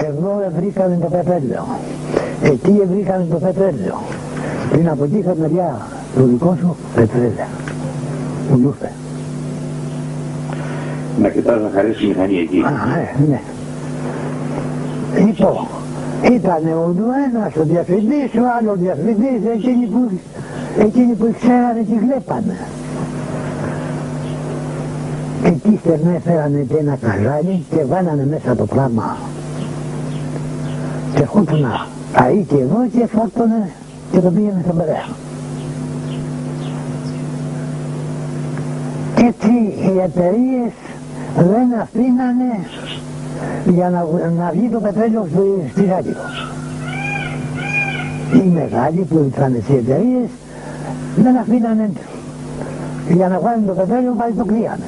εδώ βρήκανε το πετρέλαιο, εκεί βρήκανε το πετρέλαιο, πριν από εκεί είχα μεριά το δικό σου πετρέλαιο, πουλούθε. Να κοιτάς να χαρίσει η μηχανή εκεί. Ναι. Λοιπόν, ήταν ο ένας ο διαφημής, ο άλλος διαφημής, εκείνοι που ξέρανε και βλέπανε. Εκεί φέρανε και ένα καζάλι και βάλανε μέσα το πράγμα. Και χούτουνα αεί και εδώ και φόρτωνε και το πήγαινε στον Περαία. Και έτσι οι εταιρείες δεν αφήνανε για να βγει το πετρέλαιο στη Ζάκηρο. Οι μεγάλοι που ήταν στις εταιρείες δεν αφήνανε για να βγάλουν το πετρέλαιο, πάλι το κρύανε.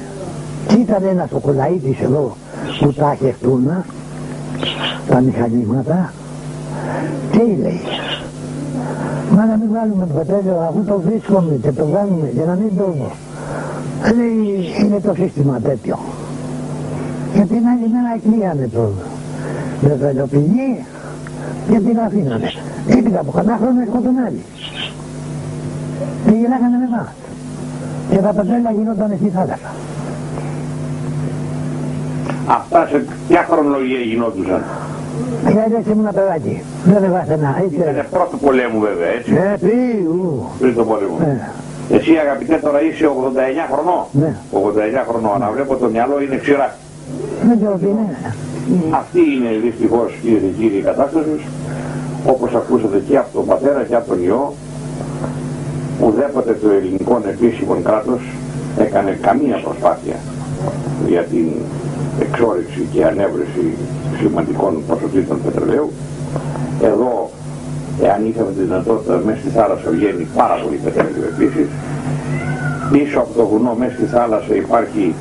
Και ήταν ένας ο Κολαΐτης εδώ που τα χευτούν τα μηχανήματα και λέει, μα να μην βάλουμε το πετρέλαιο αφού το βρίσκουμε και το βγάλουμε και να μην το... Λέει, είναι το σύστημα τέτοιο. Και την άλλη μέρα κλείανε το πετρελαιοπηγή και την αφήνανε. Έπειτα από κανένα χρόνο έρχονταν άλλοι. Και γελάγανε με εμάς. Και τα πετρέλαια γινόταν στη θάλασσα. Αυτά σε ποια χρονολογία γινόντουσαν? Έτσι ήμουν παιδάκι. Δεν έβαθαινα. Ήταν πρώτου πολέμου βέβαια, έτσι. Πριν το πολέμου. Εσύ αγαπητέ τώρα είσαι 89 χρονών. Ναι. 89 χρονών. Να βλέπω το μυαλό είναι ξηρά. Δεν ξέρω τι είναι. Αυτή είναι δυστυχώς κύριε και κύριοι η κατάσταση. Όπως ακούσατε και από τον πατέρα και από τον ιό, ουδέποτε το ελληνικό επίσημο κράτος έκανε καμία προσπάθεια για την εξόρυξη και ανέβρεση σημαντικών ποσοτήτων πετρελαίου. Εδώ, εάν είχαμε τη δυνατότητα, μέσα στη θάλασσα βγαίνει πάρα πολύ πετρέλαιο επίσης. Πίσω από το βουνό, μέσα στη θάλασσα υπάρχει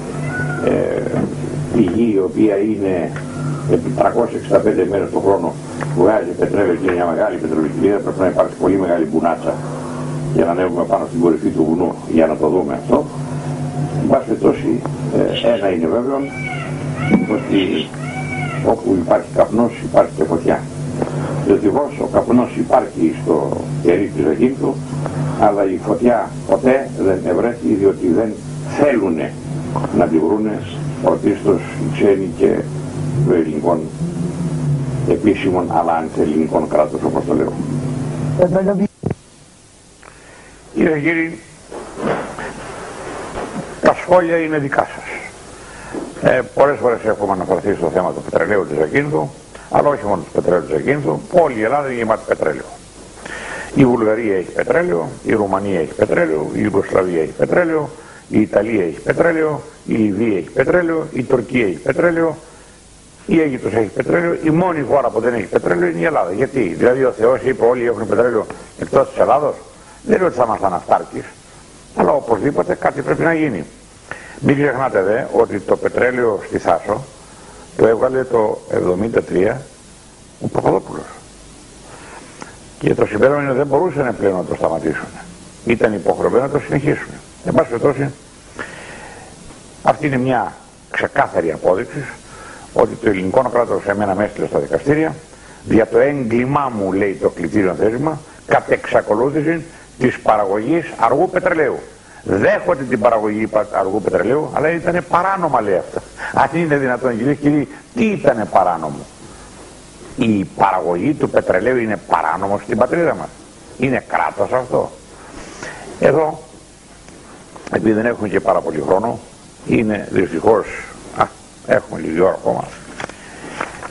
πηγή η οποία είναι επί 365 μέρες το χρόνο βγάζει πετρέλαιο και είναι μια μεγάλη πετρελαιοκυλίδα. Πρέπει να υπάρξει πολύ μεγάλη μπουνάτσα για να ανέβουμε πάνω στην κορυφή του βουνού για να το δούμε αυτό. Εν πάση περιπτώσει, ένα είναι βέβαιο, ότι όπου υπάρχει καπνός υπάρχει και φωτιά. Δυστυχώς ο καπνός υπάρχει στο κερί της Ζακίνθου, αλλά η φωτιά ποτέ δεν ευρέθη, διότι δεν θέλουν να τη βρούνε πρωτίστως οι ξένοι και των ελληνικών επίσημων αλλά αντιελληνικών κράτος, όπως το λέω. Κύριε και κύριοι, τα σχόλια είναι δικά σας. Πολλές φορές έχουμε αναφερθεί στο θέμα του πετρελαίου της Ζακίνθου, αλλά όχι μόνο του πετρελαίου της Ζακίνθου, όλη η Ελλάδα είναι γεμάτη πετρέλαιο. Η Βουλγαρία έχει πετρέλαιο, η Ρουμανία έχει πετρέλαιο, η Ιουγκοσλαβία έχει πετρέλαιο, η Ιταλία έχει πετρέλαιο, η Λιβύη έχει πετρέλαιο, η Τουρκία έχει πετρέλαιο, η Αίγυπτος έχει πετρέλαιο. Η μόνη χώρα που δεν έχει πετρέλαιο είναι η Ελλάδα. Γιατί? Δηλαδή ο Θεός είπε όλοι έχουν πετρέλαιο εκτός της Ελλάδος. Δεν λέω ότι θα ήμασταν αυτάρκης, αλλά οπωσδήποτε κάτι πρέπει να γίνει. Μην ξεχνάτε δε ότι το πετρέλαιο στη Θάσο το έβγαλε το 1973 ο Παπαδόπουλος. Και το συμπέρασμα είναι ότι δεν μπορούσαν πλέον να το σταματήσουν. Ήταν υποχρεωμένοι να το συνεχίσουν. Εν πάση περιπτώσει, αυτή είναι μια ξεκάθαρη απόδειξη ότι το ελληνικό κράτος εμένα με έστειλε στα δικαστήρια για το έγκλημά μου, λέει το κλητήριο θέσμα, κατ' εξακολούθηση της παραγωγής αργού πετρελαίου. Δέχονται την παραγωγή αργού πετρελαίου, αλλά ήταν παράνομα, λέει αυτά. Αν είναι δυνατόν, κυρίες και κύριοι, τι ήταν παράνομο? Η παραγωγή του πετρελαίου είναι παράνομο στην πατρίδα μας? Είναι κράτος αυτό? Εδώ, επειδή δεν έχουμε και πάρα πολύ χρόνο, είναι δυστυχώς, έχουμε λίγη ώρα ακόμα.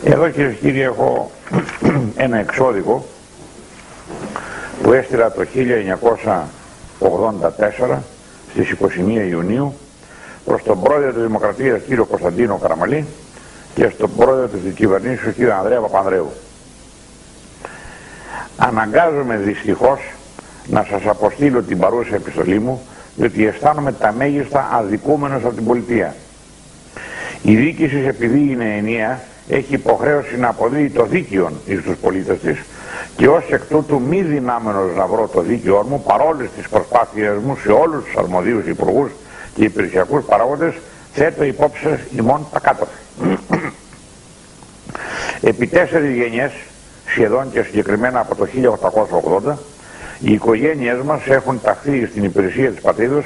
Εδώ, κυρίες και κύριοι, έχω ένα εξώδικο που έστειλα το 1984 στις 21 Ιουνίου προς τον πρόεδρο της Δημοκρατίας κύριο Κωνσταντίνο Καραμαλή και στον πρόεδρο της κυβερνήσεως κύριο Ανδρέα Παπανδρέου. Αναγκάζομαι δυστυχώς να σας αποστείλω την παρούσα επιστολή μου, διότι αισθάνομαι τα μέγιστα αδικούμενος από την πολιτεία. Η διοίκηση, επειδή είναι ενιαία, έχει υποχρέωση να αποδίδει το δίκαιο εις τους πολίτες της και ως εκ τούτου μη δυνάμενος να βρω το δίκαιό μου παρόλες τις προσπάθειες μου σε όλους τους αρμοδίους υπουργούς και υπηρεσιακούς παράγοντες, θέτω υπόψη σας ημών τα κάτω. Επί 4 γενιές, σχεδόν και συγκεκριμένα από το 1880, οι οικογένειές μας έχουν ταχθεί στην υπηρεσία της πατρίδος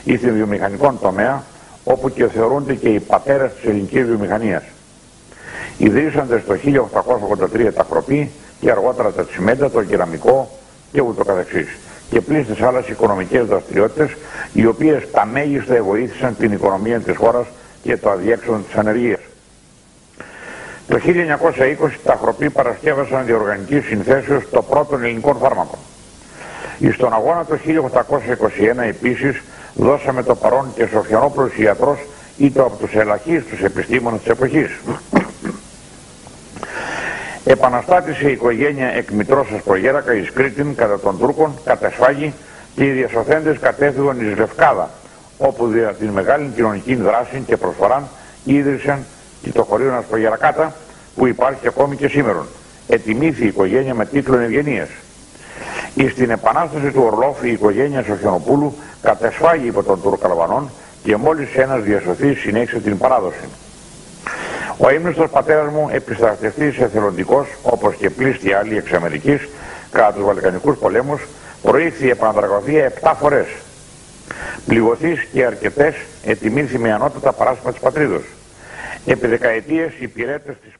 ή στην βιομηχανικό τομέα, όπου και θεωρούνται και οι πατέρες της ελληνικής βιομηχανίας. Ιδρύσαντες το 1883 τα Χροπή και αργότερα τα τσιμέντα, το κεραμικό και ούτω καθεξής, και πλήστες άλλες οικονομικές δραστηριότητες, οι οποίες τα μέγιστα βοήθησαν την οικονομία της χώρας και το αδιέξοδο της ανεργίας. Το 1920 τα Χροπή παρασκεύασαν διοργανικής συνθέσεως το πρώτο ελληνικό φάρμακο. Στον αγώνα το 1821 επίσης δώσαμε το παρόν και Σοφιανόπουλος ιατρός, ήτο από τους ελαχίστους επιστήμονες της εποχής. Επαναστάτησε η οικογένεια εκ μητρός σας προγέρακα εις Κρήτην κατά των Τούρκων, κατά Σφάγη, και οι διασωθέντες κατέφυγαν εις Λευκάδα, όπου δια την μεγάλη κοινωνική δράση και προσφοράν ίδρυσαν και το χωρίο Ασπρογερακάτα, που υπάρχει ακόμη και σήμερον. Ετιμήθη η οικογένεια με τίτλο ευγενίας. Εις την επανάσταση του Ορλόφ η οικογένεια Σοφιανοπούλου κατεσφάγει υπό των Τουρκαλαβανών και μόλις ένας διασωθής συνέχισε την παράδοση. Ο ύμνηστος πατέρας μου, επιστρατευτής εθελοντικός, όπως και πλήστη άλλοι εξ Αμερικής, κατά τους Βαλκανικούς πολέμους, προήλθε η επαναδραγωθία 7 φορές. Πληγωθείς και αρκετές ετιμήθη με ανώτατα παράσημα της πατρίδος. Επί δεκαετίες οι υπηρέτες της